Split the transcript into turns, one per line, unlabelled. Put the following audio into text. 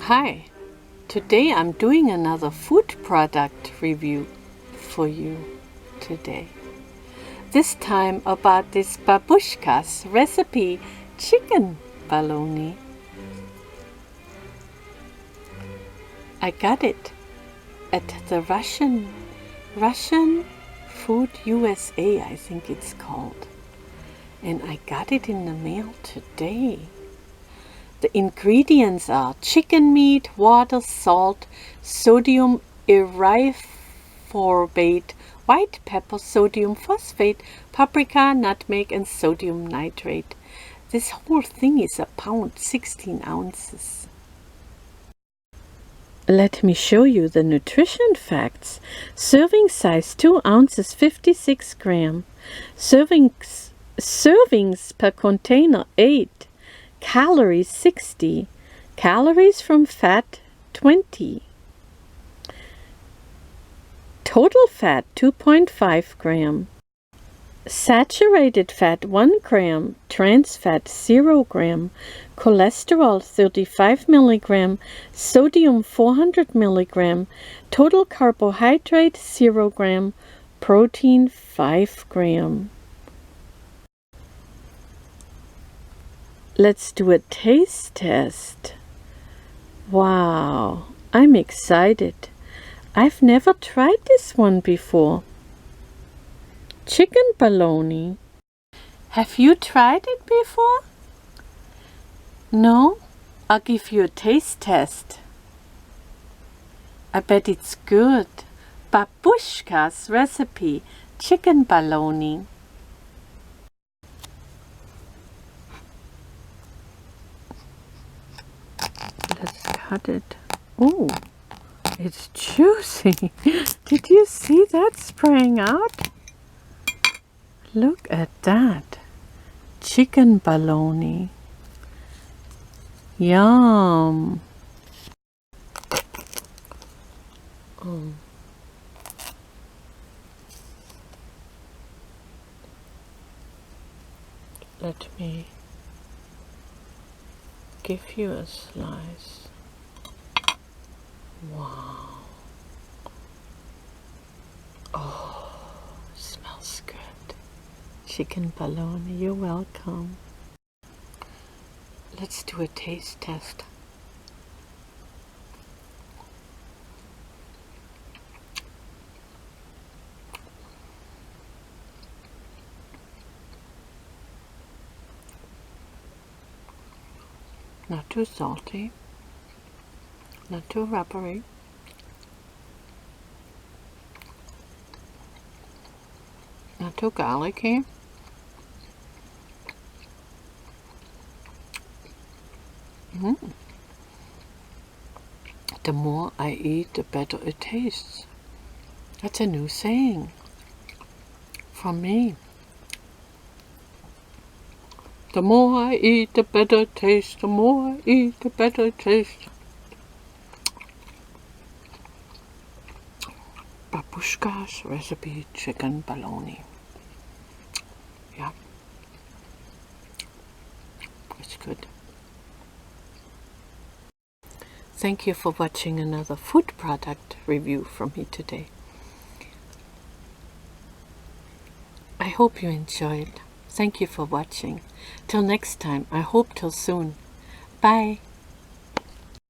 Hi, today I'm doing another food product review for you today. This time about this Babushka's recipe chicken bologna. I got it at the Russian Food USA, I think it's called. And I got it in the mail today. The ingredients are chicken meat, water, salt, sodium erythorbate, white pepper, sodium phosphate, paprika, nutmeg, and sodium nitrate. This whole thing is a pound, 16 ounces. Let me show you the nutrition facts. Serving size 2 ounces, 56 gram. Servings per container 8. Calories 60. Calories from fat 20. Total fat 2.5 gram. Saturated fat 1 gram. Trans fat 0 gram. Cholesterol 35 milligram. Sodium 400 milligram. Total carbohydrate 0 gram. Protein 5 gram. Let's do a taste test. Wow, I'm excited. I've never tried this one before. Chicken bologna. Have you tried it before? No? I'll give you a taste test. I bet it's good. Babushka's recipe, chicken bologna. Let's cut it. Oh, it's juicy. Did you see that spraying out? Look at that. Chicken bologna. Yum. Let me give you a slice. Wow. Oh, smells good. Chicken bologna, you're welcome. Let's do a taste test. Not too salty, not too rubbery. Not too garlicky. The more I eat, the better it tastes. That's a new saying from me. The more I eat, the better it tastes. The more I eat, the better it tastes. Babushka's recipe chicken bologna. Yeah, it's good. Thank you for watching another food product review from me today. I hope you enjoyed. Thank you for watching. Till next time, I hope till soon. Bye.